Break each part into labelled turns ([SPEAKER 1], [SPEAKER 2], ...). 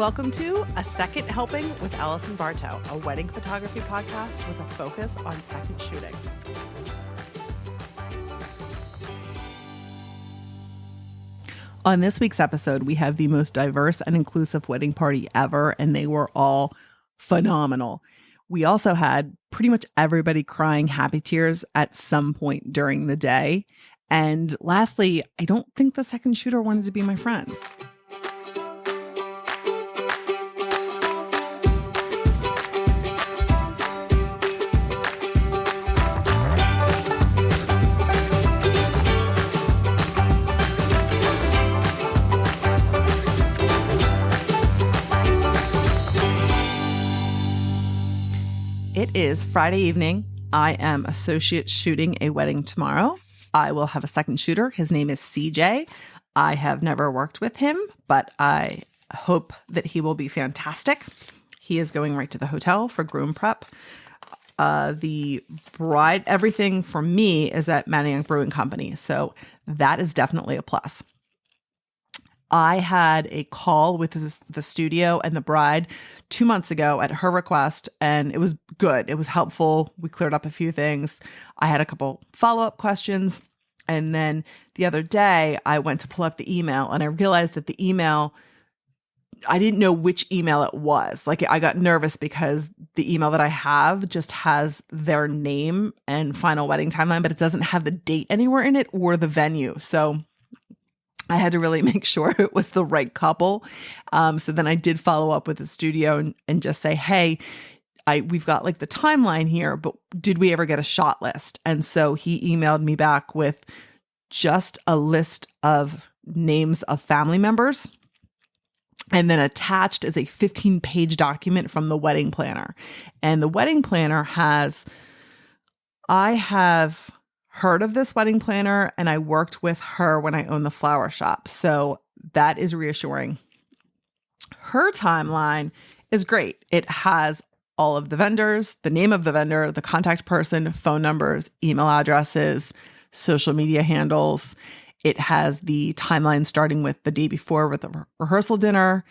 [SPEAKER 1] Welcome to A Second Helping with Allison Bartow, a wedding photography podcast with a focus on second shooting. On this week's episode, we have the most diverse and inclusive wedding party ever, and they were all phenomenal. We also had pretty much everybody crying happy tears at some point during the day. And lastly, I don't think the second shooter wanted to be my friend. It is Friday evening. I am associate shooting a wedding tomorrow. I will have a second shooter. His name is CJ. I have never worked with him, but I hope that he will be fantastic. He is going right to the hotel for Groom Prep. The bride, everything for me is at Manayunk Brewing Company, so that is definitely a plus. I had a call with the studio and the bride 2 months ago at her request, and it was good. It was helpful. We cleared up a few things. I had a couple follow-up questions. And then the other day, I went to pull up the email, and I realized that the email, I didn't know which email it was. Like, I got nervous because the email that I have just has their name and final wedding timeline, but it doesn't have the date anywhere in it or the venue. So I had to really make sure it was the right couple. So then I did follow up with the studio and just say, hey, we've got like the timeline here, but did we ever get a shot list? And so he emailed me back with just a list of names of family members. And then attached is a 15-page document from the wedding planner. And the wedding planner I have heard of this wedding planner, and I worked with her when I owned the flower shop. So that is reassuring. Her timeline is great. It has all of the vendors, the name of the vendor, the contact person, phone numbers, email addresses, social media handles. It has the timeline starting with the day before with the rehearsal dinner.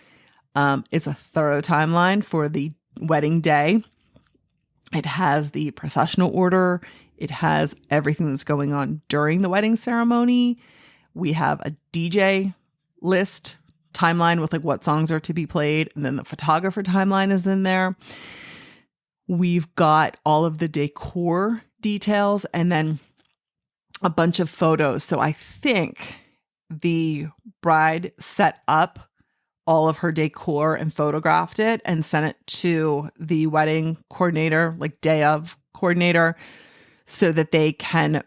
[SPEAKER 1] It's a thorough timeline for the wedding day. It has the processional order. It has everything that's going on during the wedding ceremony. We have a DJ list timeline with like what songs are to be played. And then the photographer timeline is in there. We've got all of the decor details and then a bunch of photos. So I think the bride set up all of her decor and photographed it and sent it to the wedding coordinator, like day of coordinator, so that they can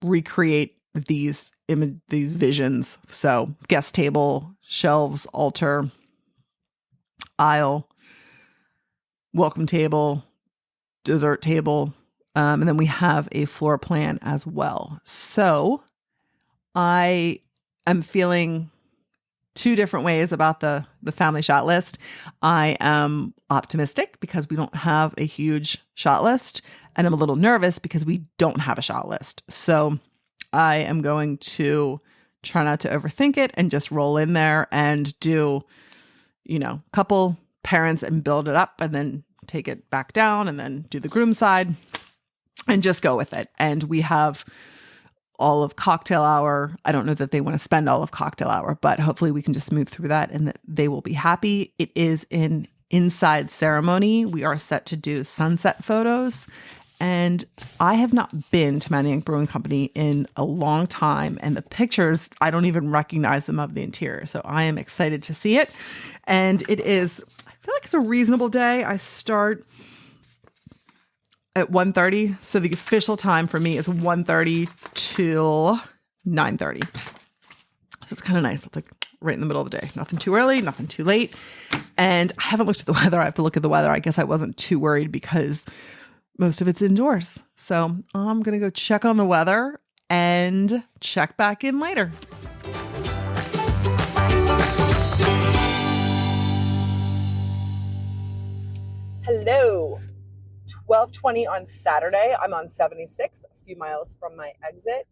[SPEAKER 1] recreate these visions. So guest table, shelves, altar, aisle, welcome table, dessert table, and then we have a floor plan as well. So I am feeling two different ways about the family shot list. I am optimistic because we don't have a huge shot list, and I'm a little nervous because we don't have a shot list. So I am going to try not to overthink it and just roll in there and do, a couple parents and build it up and then take it back down and then do the groom side and just go with it. And we have all of cocktail hour. I don't know that they want to spend all of cocktail hour, but hopefully we can just move through that and that they will be happy. It is an inside ceremony. We are set to do sunset photos. And I have not been to Manayunk Brewing Company in a long time. And the pictures, I don't even recognize them of the interior. So I am excited to see it. And I feel like it's a reasonable day. I start at 1:30. So the official time for me is 1:30 till 9:30. So it's kind of nice. It's like right in the middle of the day. Nothing too early, nothing too late. And I haven't looked at the weather. I have to look at the weather. I guess I wasn't too worried because most of it's indoors. So I'm going to go check on the weather and check back in later. Hello. 12:20 on Saturday. I'm on 76, a few miles from my exit.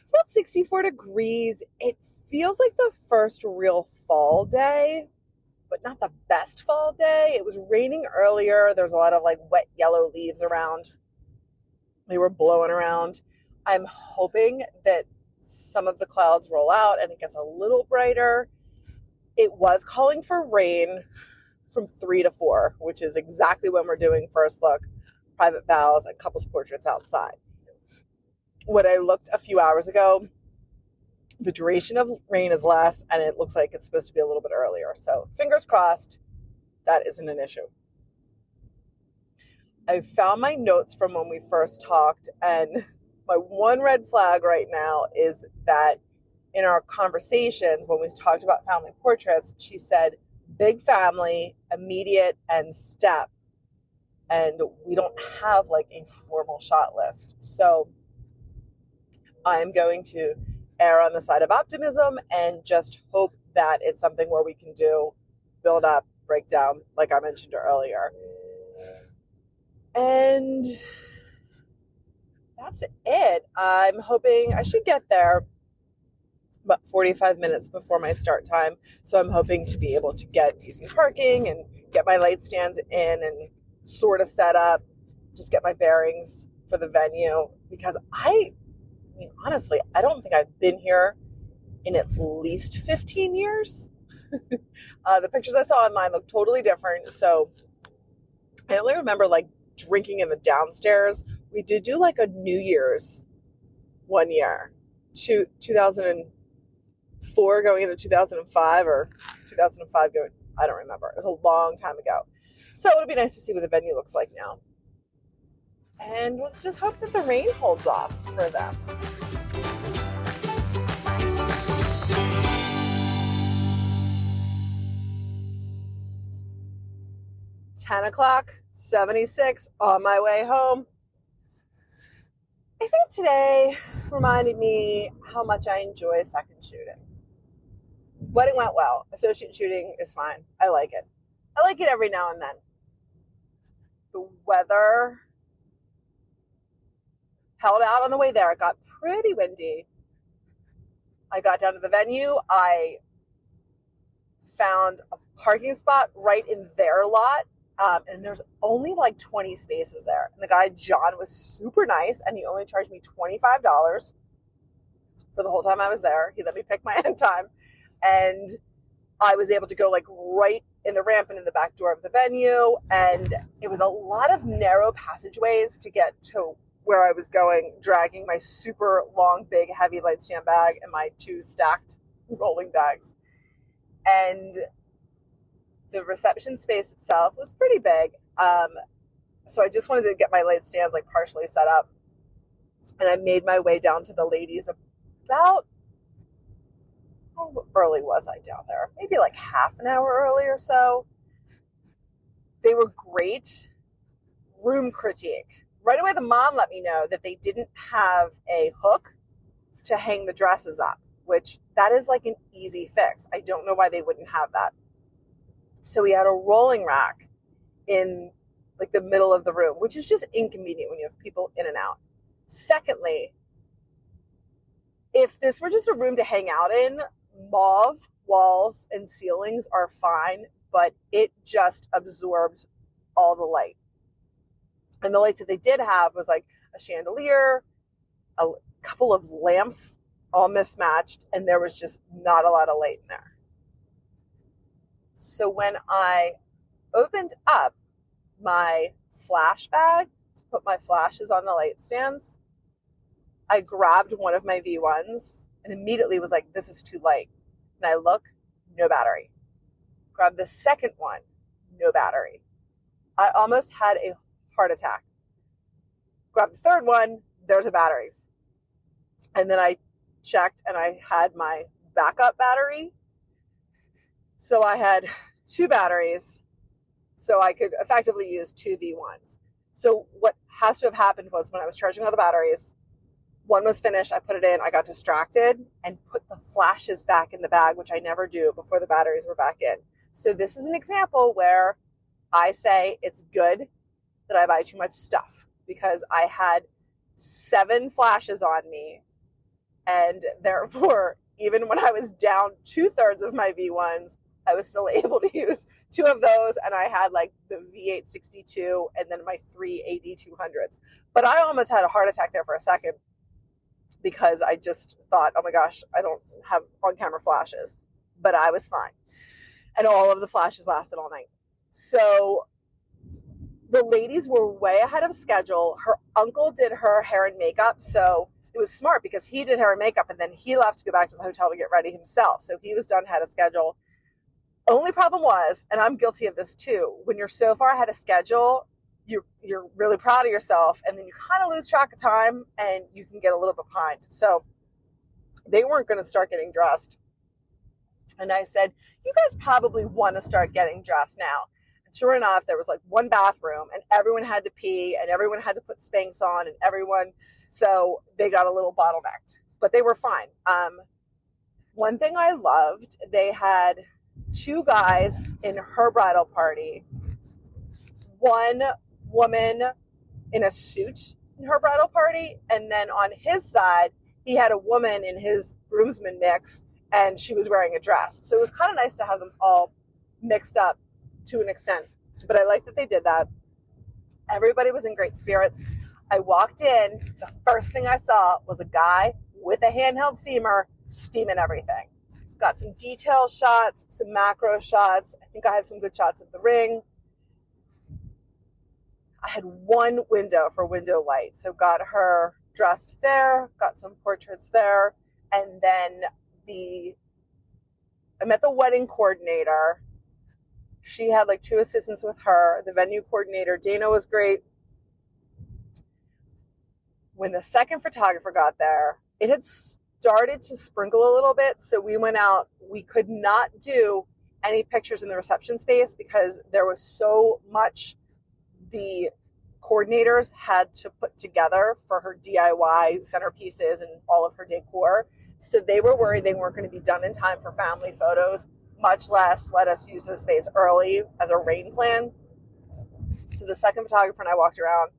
[SPEAKER 1] It's about 64 degrees. It feels like the first real fall day
[SPEAKER 2] but not the best fall day. It was raining earlier. There's a lot of like wet yellow leaves around. They were blowing around. I'm hoping that some of the clouds roll out and it gets a little brighter. It was calling for rain from 3 to 4, which is exactly when we're doing first look, private vows, and couples portraits outside. When I looked a few hours ago, the duration of rain is less, and it looks like it's supposed to be a little bit earlier. So fingers crossed, that isn't an issue. I found my notes from when we first talked, and my one red flag right now is that in our conversations, when we talked about family portraits, she said big family, immediate, and step. And we don't have like a formal shot list. So I'm going to err on the side of optimism and just hope that it's something where we can do build up, break down, like I mentioned earlier. And that's it. I'm hoping I should get there about 45 minutes before my start time. So I'm hoping to be able to get decent parking and get my light stands in and sort of set up, just get my bearings for the venue. Because I mean, honestly, I don't think I've been here in at least 15 years. The pictures I saw online look totally different. So I only remember like drinking in the downstairs. We did do like a New Year's one year, 2004 going into 2005 or 2005 going, I don't remember. It was a long time ago. So it would be nice to see what the venue looks like now. And let's just hope that the rain holds off for them. $10, 76, on my way home. I think today reminded me how much I enjoy second shooting. Wedding went well. Associate shooting is fine. I like it. I like it every now and then. The weather held out on the way there. It got pretty windy. I got down to the venue. I found a parking spot right in their lot. And there's only like 20 spaces there. And the guy, John, was super nice. And he only charged me $25 for the whole time I was there. He let me pick my end time. And I was able to go like right in the ramp and in the back door of the venue. And it was a lot of narrow passageways to get to where I was going, dragging my super long, big, heavy light stand bag and my 2 stacked rolling bags. And the reception space itself was pretty big. So I just wanted to get my light stands like partially set up. And I made my way down to the ladies about, how early was I down there? Maybe like half an hour early or so. They were great. Room critique. Right away, the mom let me know that they didn't have a hook to hang the dresses up, which that is like an easy fix. I don't know why they wouldn't have that. So we had a rolling rack in like the middle of the room, which is just inconvenient when you have people in and out. Secondly, if this were just a room to hang out in, mauve walls and ceilings are fine, but it just absorbs all the light. And the lights that they did have was like a chandelier, a couple of lamps, all mismatched, and there was just not a lot of light in there. So when I opened up my flash bag to put my flashes on the light stands, I grabbed one of my V1s and immediately was like, this is too light. And I look, no battery. Grab the second one, no battery. I almost had a heart attack. Grab the third one, there's a battery. And then I checked and I had my backup battery. So I had 2 batteries, so I could effectively use 2 V1s. So what has to have happened was when I was charging all the batteries, one was finished, I put it in, I got distracted and put the flashes back in the bag, which I never do before the batteries were back in. So this is an example where I say it's good that I buy too much stuff because I had 7 flashes on me, and therefore, even when I was down 2/3 of my V1s, I was still able to use 2 of those, and I had like the V862 and then my 3 AD200s. But I almost had a heart attack there for a second because I just thought, oh my gosh, I don't have on-camera flashes. But I was fine. And all of the flashes lasted all night. So the ladies were way ahead of schedule. Her uncle did her hair and makeup, so it was smart because he did hair and makeup, and then he left to go back to the hotel to get ready himself. So he was done ahead of schedule. Only problem was, and I'm guilty of this too, when you're so far ahead of schedule, you're really proud of yourself, and then you kind of lose track of time, and you can get a little bit behind. So they weren't going to start getting dressed. And I said, you guys probably want to start getting dressed now. And sure enough, there was like one bathroom, and everyone had to pee, and everyone had to put Spanx on, and everyone, so they got a little bottlenecked, but they were fine. One thing I loved, they had 2 guys in her bridal party, one woman in a suit in her bridal party, and then on his side, he had a woman in his groomsman mix, and she was wearing a dress. So it was kind of nice to have them all mixed up to an extent. But I like that they did that. Everybody was in great spirits. I walked in, the first thing I saw was a guy with a handheld steamer steaming everything. Got some detail shots, some macro shots. I think I have some good shots of the ring. I had one window for window light. So got her dressed there, got some portraits there. And then I met the wedding coordinator. She had like 2 assistants with her. The venue coordinator, Dana, was great. When the second photographer got there, it had started to sprinkle a little bit. So we went out. We could not do any pictures in the reception space because there was so much the coordinators had to put together for her DIY centerpieces and all of her decor. So they were worried they weren't going to be done in time for family photos, much less let us use the space early as a rain plan. So the second photographer and I walked around,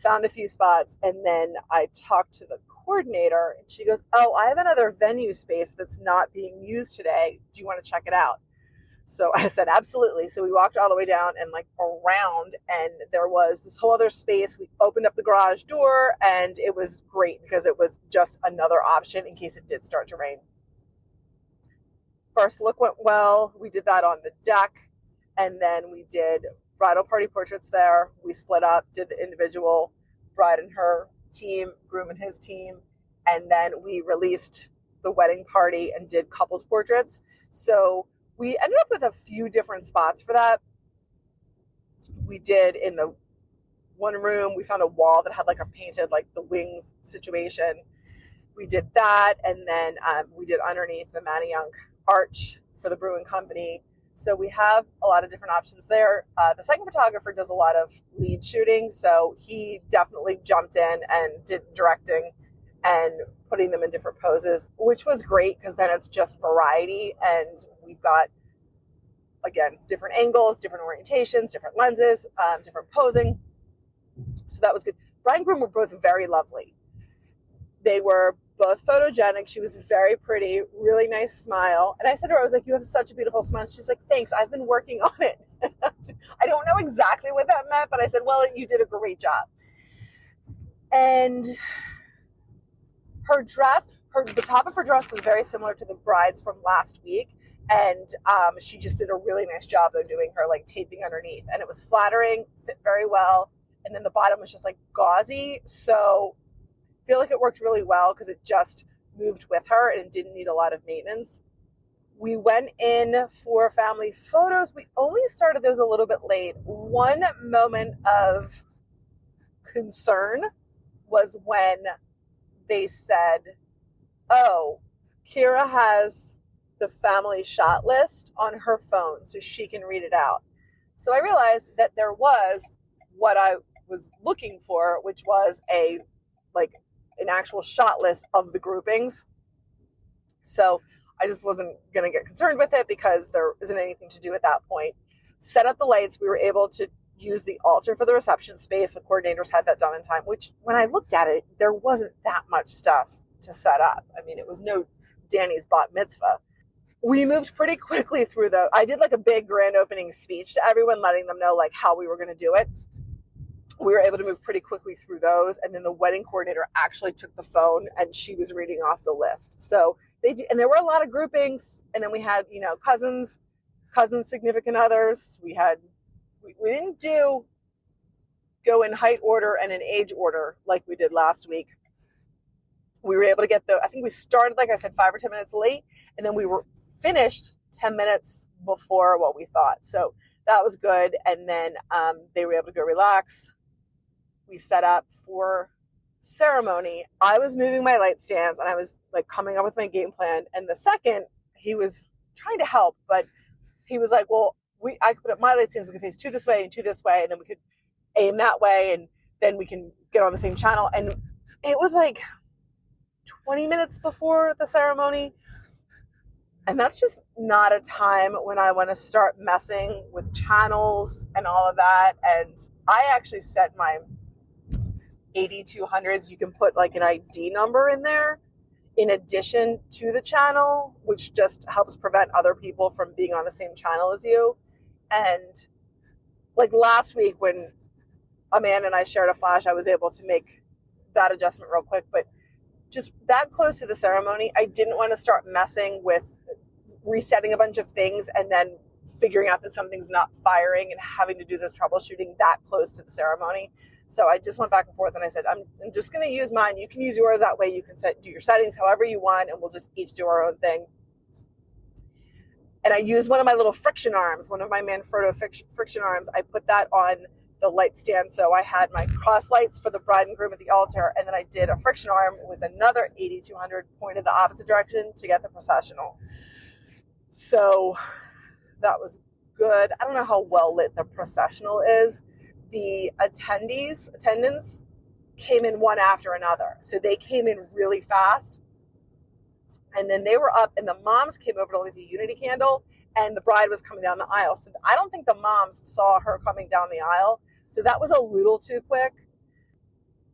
[SPEAKER 2] found a few spots, and then I talked to the coordinator, and she goes, oh, I have another venue space that's not being used today. Do you want to check it out? So I said, absolutely. So we walked all the way down and like around, and there was this whole other space. We opened up the garage door, and it was great because it was just another option in case it did start to rain. First look went well. We did that on the deck, and then we did bridal party portraits there. We split up, did the individual bride and her team, groom and his team, and then we released the wedding party and did couples portraits. So we ended up with a few different spots for that. We did in the one room, we found a wall that had like a painted, like the wing situation. We did that. And then we did underneath the Manayunk arch for the brewing company. So we have a lot of different options there. The second photographer does a lot of lead shooting. So he definitely jumped in and did directing and putting them in different poses, which was great because then it's just variety. And we've got, again, different angles, different orientations, different lenses, different posing. So that was good. Bride and groom were both very lovely. They were both photogenic. She was very pretty, really nice smile. And I said to her, I was like, you have such a beautiful smile. She's like, thanks. I've been working on it. I don't know exactly what that meant, but I said, well, you did a great job. And her dress, the top of her dress was very similar to the bride's from last week. And she just did a really nice job of doing her like taping underneath. And it was flattering, fit very well. And then the bottom was just like gauzy. So I feel like it worked really well because it just moved with her and it didn't need a lot of maintenance. We went in for family photos. We only started those a little bit late. One moment of concern was when they said, oh, Kira has the family shot list on her phone so she can read it out. So I realized that there was what I was looking for, which was an actual shot list of the groupings. So I just wasn't going to get concerned with it because there isn't anything to do at that point. Set up the lights. We were able to use the altar for the reception space. The coordinators had that done in time, which when I looked at it, there wasn't that much stuff to set up. I mean, it was no Danny's bat mitzvah. we moved pretty quickly through I did like a big grand opening speech to everyone, letting them know like how we were going to do it. We were able to move pretty quickly through those. And then the wedding coordinator actually took the phone and she was reading off the list. So and there were a lot of groupings. And then we had, cousins, significant others. We didn't go in height order and in age order like we did last week. We were able to get I think we started, like I said, 5 or 10 minutes late, and then we were finished 10 minutes before what we thought. So that was good. And then they were able to go relax. We set up for ceremony. I was moving my light stands and I was like coming up with my game plan. And the second, he was trying to help, but he was like, well, I could put up my light stands. We could face 2 this way and 2 this way. And then we could aim that way. And then we can get on the same channel. And it was like 20 minutes before the ceremony. And that's just not a time when I want to start messing with channels and all of that. And I actually set my 8200s. You can put like an ID number in there in addition to the channel, which just helps prevent other people from being on the same channel as you. And like last week when Amanda and I shared a flash, I was able to make that adjustment real quick. But just that close to the ceremony, I didn't want to start messing with resetting a bunch of things and then figuring out that something's not firing and having to do this troubleshooting that close to the ceremony. So I just went back and forth and I said, I'm just going to use mine. You can use yours. That way you can do your settings however you want, and we'll just each do our own thing. And I used one of my little friction arms, one of my Manfrotto friction arms. I put that on the light stand. So I had my cross lights for the bride and groom at the altar. And then I did a friction arm with another 8200 pointed the opposite direction to get the processional. So that was good. I don't know how well lit the processional is. The attendants came in one after another. So they came in really fast. And then they were up and the moms came over to light the unity candle and the bride was coming down the aisle. So I don't think the moms saw her coming down the aisle. So that was a little too quick.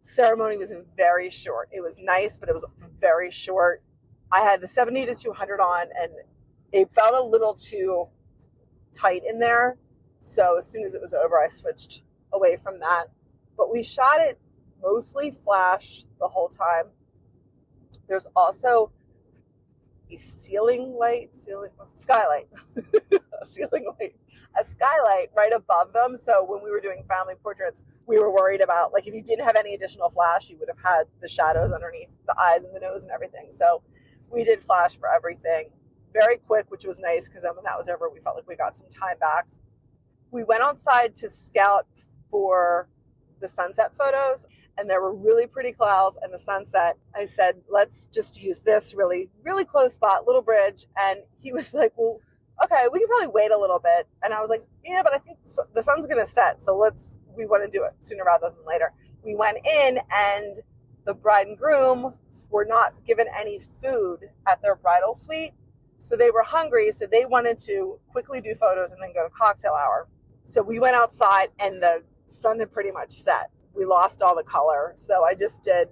[SPEAKER 2] Ceremony was very short. It was nice, but it was very short. I had the 70 to 200 on and it felt a little too tight in there. So as soon as it was over, I switched away from that. But we shot it mostly flash the whole time. There's also a skylight, a skylight right above them. So when we were doing family portraits, we were worried about, like, if you didn't have any additional flash, you would have had the shadows underneath the eyes and the nose and everything. So we did flash for everything. Very quick, which was nice because then when that was over, we felt like we got some time back. We went outside to scout for the sunset photos, and there were really pretty clouds and the sunset. I said, let's just use this really, really close spot, little bridge. And he was like, well, okay, we can probably wait a little bit. And I was like, yeah, but I think the sun's going to set. So we want to do it sooner rather than later. We went in and the bride and groom were not given any food at their bridal suite. So they were hungry. So they wanted to quickly do photos and then go to cocktail hour. So we went outside and the sun had pretty much set. We lost all the color. So I just did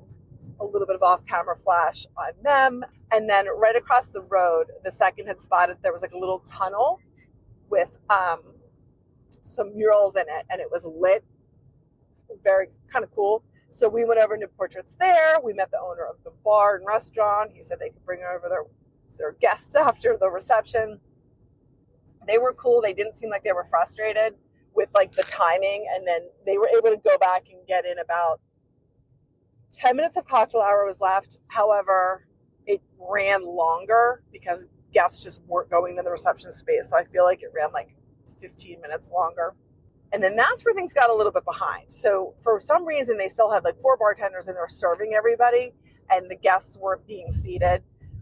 [SPEAKER 2] a little bit of off-camera flash on them. And then right across the road, the second had spotted there was like a little tunnel with some murals in it, and it was lit. Very kind of cool. So we went over and did portraits there. We met the owner of the bar and restaurant. He said they could bring over their guests after the reception. They were cool. They didn't seem like they were frustrated with like the timing. And then they were able to go back and get in about 10 minutes of cocktail hour was left. However, it ran longer because guests just weren't going to the reception space. So I feel like it ran like 15 minutes longer. And then that's where things got a little bit behind. So for some reason, they still had like 4 bartenders and they were serving everybody and the guests weren't being seated.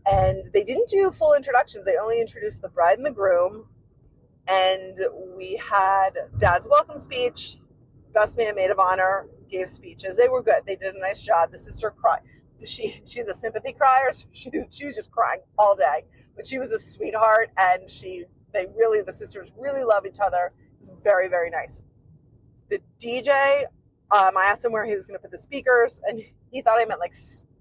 [SPEAKER 2] And they didn't do full introductions. They only introduced the bride and the groom. And we had dad's welcome speech, best man, maid of honor, gave speeches. They were good. They did a nice job. The sister cried. She's a sympathy crier. So she was just crying all day. But she was a sweetheart, and the sisters really love each other. It was very, very nice. The DJ, I asked him where he was going to put the speakers, and he thought I meant like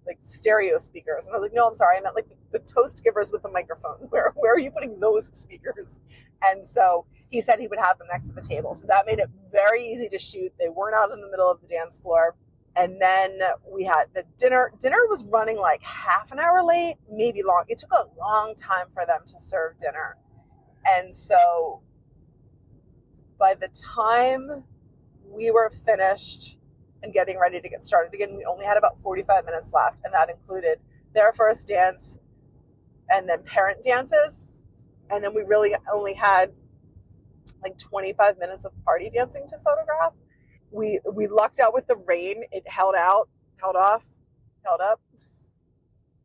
[SPEAKER 2] like stereo speakers. And I was like, no, I'm sorry. I meant like the toast givers with the microphone. Where are you putting those speakers? And so he said he would have them next to the table. So that made it very easy to shoot. They weren't out in the middle of the dance floor. And then we had the dinner. Dinner was running like half an hour late, maybe long. It took a long time for them to serve dinner. And so by the time we were finished and getting ready to get started again, we only had about 45 minutes left. And that included their first dance and then parent dances. And then we really only had like 25 minutes of party dancing to photograph. We lucked out with the rain. It held out, held off, held up,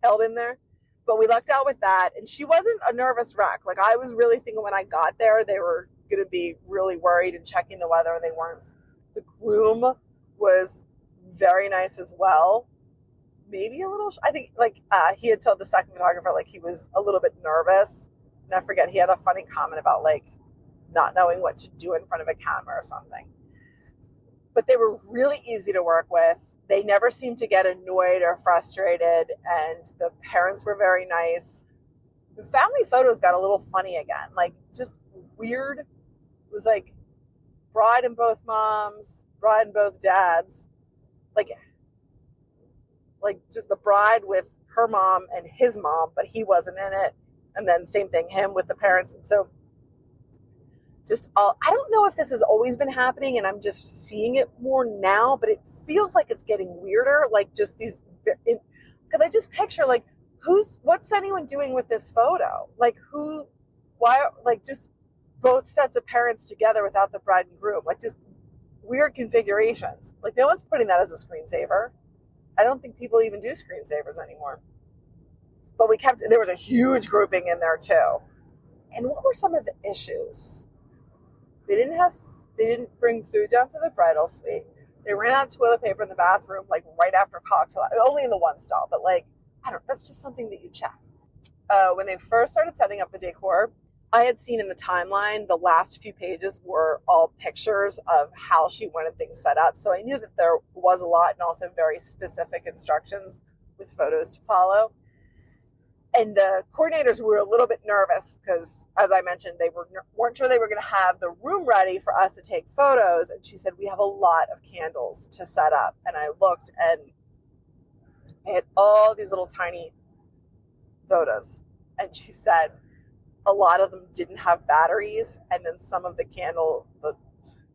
[SPEAKER 2] held in there. But we lucked out with that. And she wasn't a nervous wreck. Like I was really thinking when I got there, they were going to be really worried and checking the weather, and they weren't. The groom was very nice as well. Maybe a little, I think like he had told the second photographer like he was a little bit nervous. And I forget, he had a funny comment about like not knowing what to do in front of a camera or something. But they were really easy to work with. They never seemed to get annoyed or frustrated, and the parents were very nice. The family photos got a little funny again, like just weird. It was like bride and both moms, bride and both dads, like just the bride with her mom and his mom, but he wasn't in it. And then same thing, him with the parents. And so just all, I don't know if this has always been happening and I'm just seeing it more now, but it feels like it's getting weirder. Like just these, because I just picture like, what's anyone doing with this photo? Like why, like just both sets of parents together without the bride and groom, like just weird configurations. Like no one's putting that as a screensaver. I don't think people even do screensavers anymore. But there was a huge grouping in there too. And what were some of the issues? They didn't bring food down to the bridal suite. They ran out of toilet paper in the bathroom, like right after cocktail, only in the one stall, but like, that's just something that you check. When they first started setting up the decor, I had seen in the timeline, the last few pages were all pictures of how she wanted things set up. So I knew that there was a lot and also very specific instructions with photos to follow. And the coordinators were a little bit nervous because, as I mentioned, they weren't sure they were going to have the room ready for us to take photos. And she said, we have a lot of candles to set up. And I looked and I had all these little tiny photos. And she said a lot of them didn't have batteries. And then some of the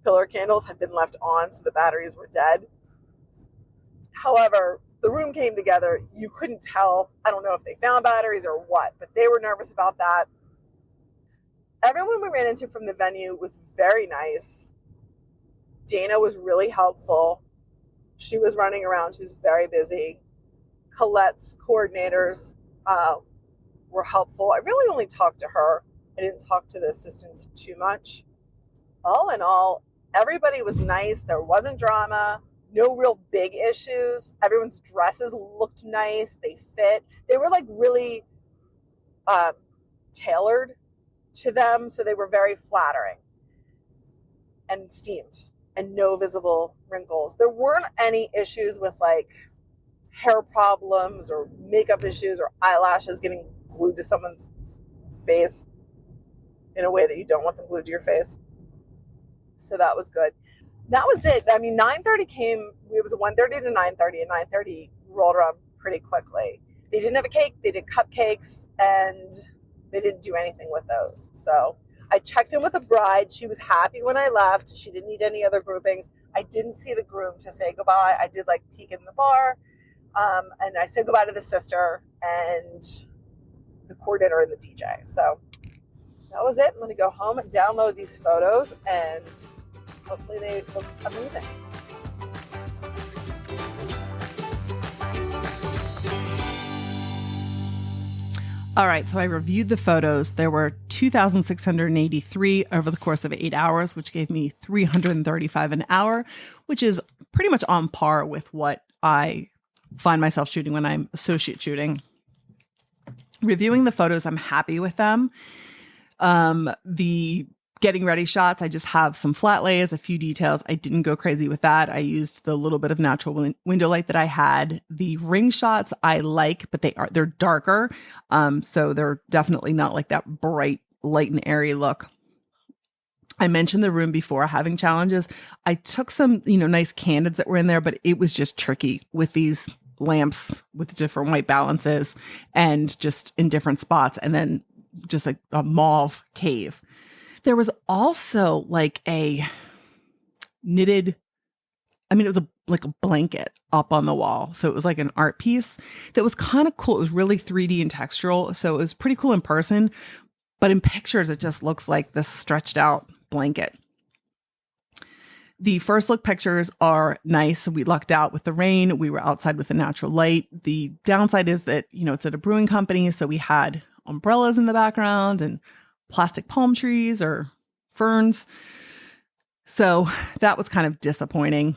[SPEAKER 2] pillar candles had been left on, so the batteries were dead. However, the room came together. You couldn't tell. I don't know if they found batteries or what, but they were nervous about that. Everyone we ran into from the venue was very nice. Dana was really helpful. She was running around. She was very busy. Colette's coordinators were helpful. I really only talked to her. I didn't talk to the assistants too much. All in all, everybody was nice. There wasn't drama. No real big issues. Everyone's dresses looked nice. They fit. They were like really tailored to them. So they were very flattering and steamed and no visible wrinkles. There weren't any issues with like hair problems or makeup issues or eyelashes getting glued to someone's face in a way that you don't want them glued to your face. So that was good. That was it. I mean, 9:30 came, it was 1:30 to 9:30, and 9:30 rolled around pretty quickly. They didn't have a cake, they did cupcakes, and they didn't do anything with those. So I checked in with the bride. She was happy when I left. She didn't need any other groupings. I didn't see the groom to say goodbye. I did like peek in the bar, and I said goodbye to the sister and the coordinator and the DJ. So that was it. I'm going to go home and download these photos, and hopefully they look amazing.
[SPEAKER 1] All right, so I reviewed the photos. There were 2,683 over the course of 8 hours, which gave me 335 an hour, which is pretty much on par with what I find myself shooting when I'm associate shooting. Reviewing the photos, I'm happy with them. The getting ready shots, I just have some flat lays, a few details. I didn't go crazy with that. I used the little bit of natural window light that I had. The ring shots I like, but they're darker. So they're definitely not like that bright, light and airy look. I mentioned the room before having challenges. I took some, nice candids that were in there, but it was just tricky with these lamps with different white balances and just in different spots. And then just like a mauve cave. There was also like a knitted, it was like a blanket up on the wall. So it was like an art piece that was kind of cool. It was really 3D and textural. So it was pretty cool in person, but in pictures, it just looks like this stretched out blanket. The first look pictures are nice. We lucked out with the rain. We were outside with the natural light. The downside is that, it's at a brewing company. So we had umbrellas in the background and plastic palm trees or ferns. So that was kind of disappointing.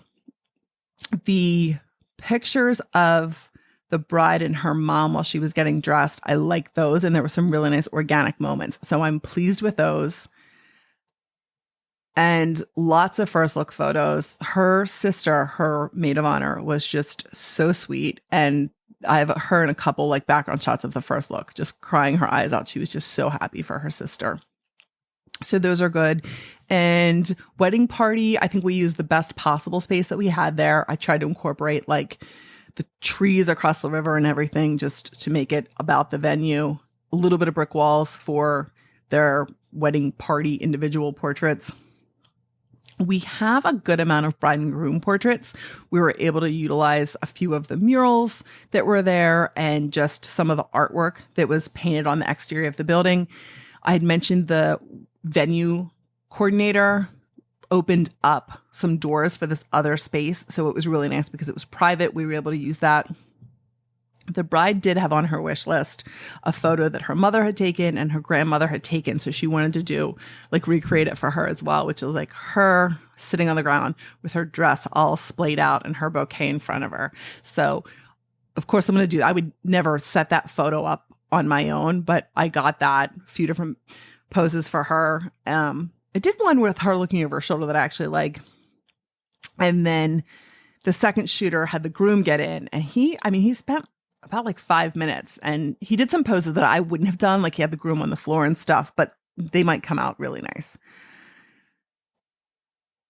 [SPEAKER 1] The pictures of the bride and her mom while she was getting dressed, I like those. And there were some really nice organic moments. So I'm pleased with those. And lots of first look photos. Her sister, her maid of honor, was just so sweet. And I have her in a couple like background shots of the first look, just crying her eyes out. She was just so happy for her sister. So those are good. And wedding party, I think we used the best possible space that we had there. I tried to incorporate like the trees across the river and everything just to make it about the venue. A little bit of brick walls for their wedding party individual portraits. We have a good amount of bride and groom portraits. We were able to utilize a few of the murals that were there and just some of the artwork that was painted on the exterior of the building. I had mentioned the venue coordinator opened up some doors for this other space. So it was really nice because it was private. We were able to use that. The bride did have on her wish list a photo that her mother had taken and her grandmother had taken. So she wanted to recreate it for her as well, which was like her sitting on the ground with her dress all splayed out and her bouquet in front of her. So of course I'm going to do that. I would never set that photo up on my own, but I got that, a few different poses for her. I did one with her looking over her shoulder that I actually like. And then the second shooter had the groom get in and he spent about like 5 minutes and he did some poses that I wouldn't have done. Like he had the groom on the floor and stuff, but they might come out really nice.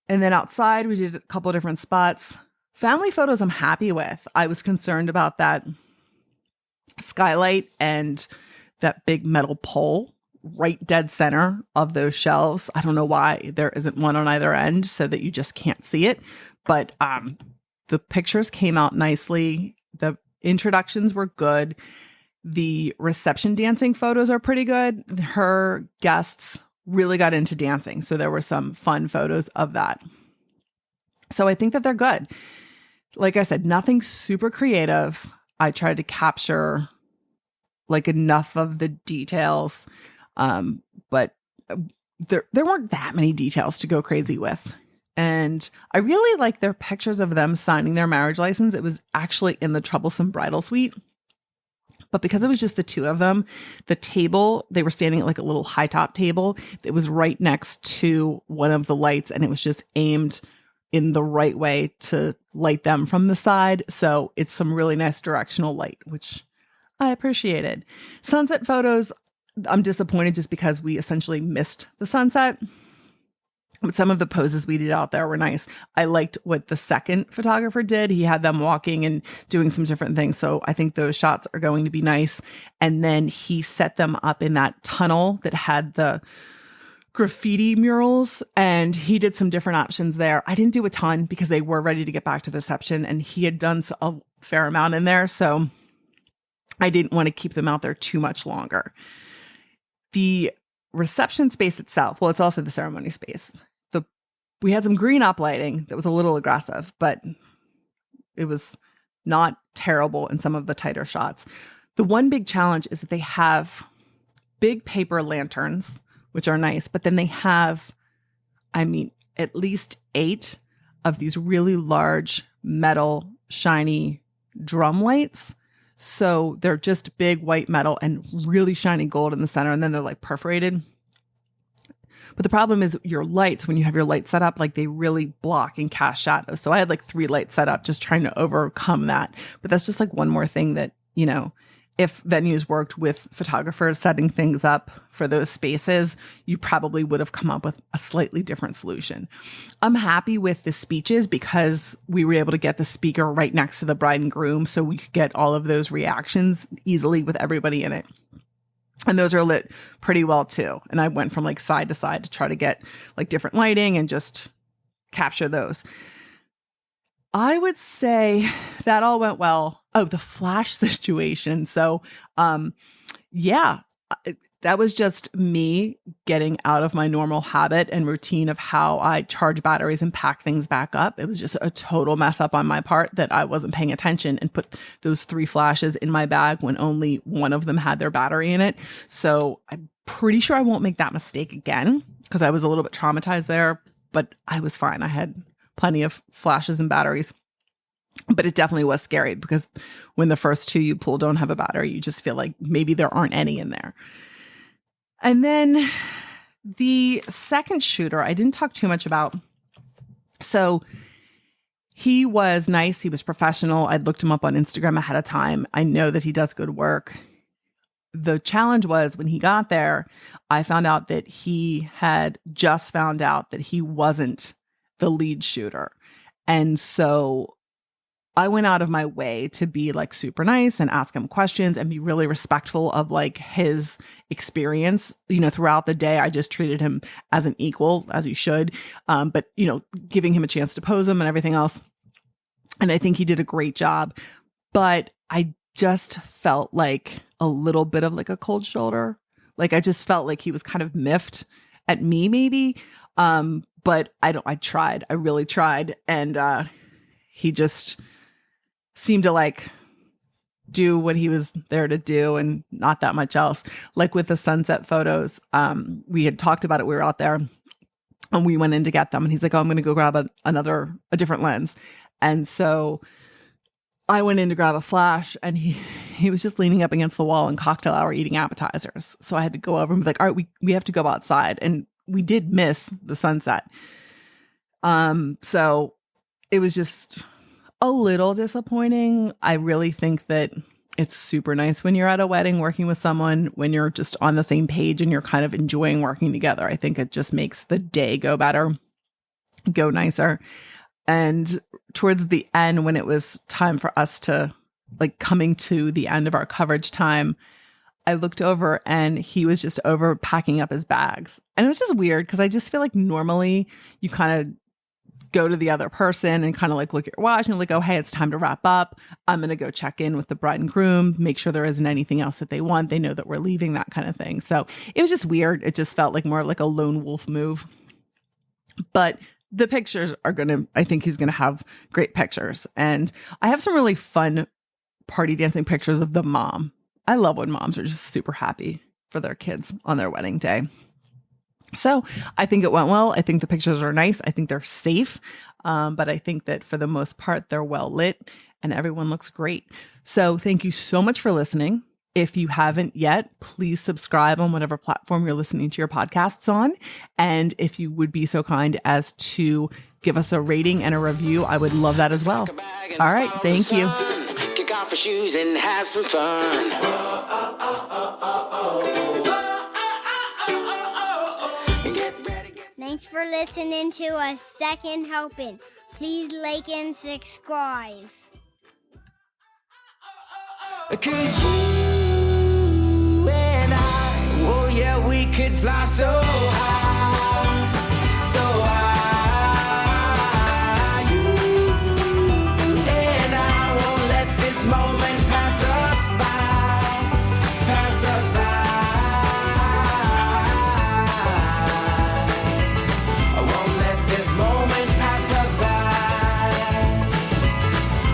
[SPEAKER 1] And then outside we did a couple of different spots. Family photos I'm happy with. I was concerned about that skylight and that big metal pole right dead center of those shelves. I don't know why there isn't one on either end so that you just can't see it. But the pictures came out nicely. The introductions were good. The reception dancing photos are pretty good. Her guests really got into dancing. So there were some fun photos of that. So I think that they're good. Like I said, nothing super creative. I tried to capture like enough of the details. But there weren't that many details to go crazy with. And I really like their pictures of them signing their marriage license. It was actually in the Troublesome Bridal Suite. But because it was just the two of them, the table, they were standing at like a little high top table that was right next to one of the lights. And it was just aimed in the right way to light them from the side. So it's some really nice directional light, which I appreciated. Sunset photos, I'm disappointed just because we essentially missed the sunset. But some of the poses we did out there were nice. I liked what the second photographer did. He had them walking and doing some different things. So I think those shots are going to be nice. And then he set them up in that tunnel that had the graffiti murals and he did some different options there. I didn't do a ton because they were ready to get back to the reception and he had done a fair amount in there. So I didn't want to keep them out there too much longer. The reception space itself, well, it's also the ceremony space. We had some green up lighting that was a little aggressive, but it was not terrible in some of the tighter shots. The one big challenge is that they have big paper lanterns, which are nice, but then they have, at least 8 of these really large metal, shiny drum lights. So they're just big white metal and really shiny gold in the center. And then they're like perforated. But the problem is your lights, when you have your lights set up, like they really block and cast shadows. So I had like 3 lights set up, just trying to overcome that. But that's just like one more thing that, if venues worked with photographers setting things up for those spaces, you probably would have come up with a slightly different solution. I'm happy with the speeches because we were able to get the speaker right next to the bride and groom, so we could get all of those reactions easily with everybody in it. And those are lit pretty well too. And I went from like side to side to try to get like different lighting and just capture those. I would say that all went well. Oh, the flash situation. So, that was just me getting out of my normal habit and routine of how I charge batteries and pack things back up. It was just a total mess up on my part that I wasn't paying attention and put those 3 flashes in my bag when only one of them had their battery in it. So I'm pretty sure I won't make that mistake again because I was a little bit traumatized there, but I was fine. I had plenty of flashes and batteries. But it definitely was scary because when the first 2 you pull don't have a battery, you just feel like maybe there aren't any in there. And then the second shooter, I didn't talk too much about. So he was nice. He was professional. I'd looked him up on Instagram ahead of time. I know that he does good work. The challenge was when he got there, I found out that he had just found out that he wasn't the lead shooter. And so I went out of my way to be like super nice and ask him questions and be really respectful of like his experience. Throughout the day, I just treated him as an equal, as you should. But giving him a chance to pose him and everything else. And I think he did a great job. But I just felt like a little bit of like a cold shoulder. Like I just felt like he was kind of miffed at me maybe. But I tried. I really tried. And he just seemed to like do what he was there to do and not that much else. Like with the sunset photos, we had talked about it. We were out there and we went in to get them and he's like, oh, I'm going to go grab a different lens. And so I went in to grab a flash and he was just leaning up against the wall in cocktail hour eating appetizers. So I had to go over and be like, all right, we have to go outside. And we did miss the sunset. So it was just a little disappointing. I really think that it's super nice when you're at a wedding working with someone, when you're just on the same page and you're kind of enjoying working together. I think it just makes the day go better, go nicer. And towards the end, when it was time for us to like coming to the end of our coverage time, I looked over and he was just over packing up his bags. And it was just weird because I just feel like normally you kind of go to the other person and kind of like look at your watch and like, oh, hey, it's time to wrap up. I'm going to go check in with the bride and groom, make sure there isn't anything else that they want. They know that we're leaving, that kind of thing. So it was just weird. It just felt like more like a lone wolf move. But the pictures are I think he's going to have great pictures. And I have some really fun party dancing pictures of the mom. I love when moms are just super happy for their kids on their wedding day. So I think it went well. I think the pictures are nice. I think they're safe. But I think that for the most part, they're well lit and everyone looks great. So thank you so much for listening. If you haven't yet, please subscribe on whatever platform you're listening to your podcasts on. And if you would be so kind as to give us a rating and a review, I would love that as well. All right. Thank you.
[SPEAKER 3] Kick off your shoes and have some fun.
[SPEAKER 4] Thanks for listening to A Second Helping. Please like and subscribe.
[SPEAKER 3] 'Cause you and I, oh yeah, we could fly so high, so high. You and I won't let this moment pass us by, pass us by. I won't let this moment pass us by.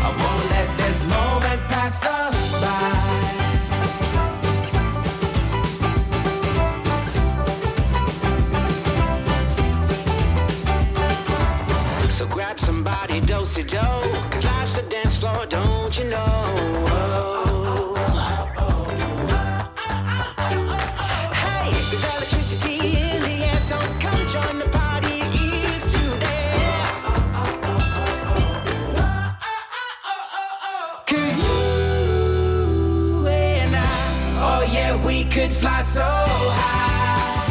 [SPEAKER 3] I won't let this moment pass us by. So grab somebody do-si-do, 'cause life's a dance floor, don't you know? Hey, there's electricity in the air, so come 'Cause you and I, oh yeah, we could fly so high,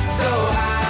[SPEAKER 3] so high.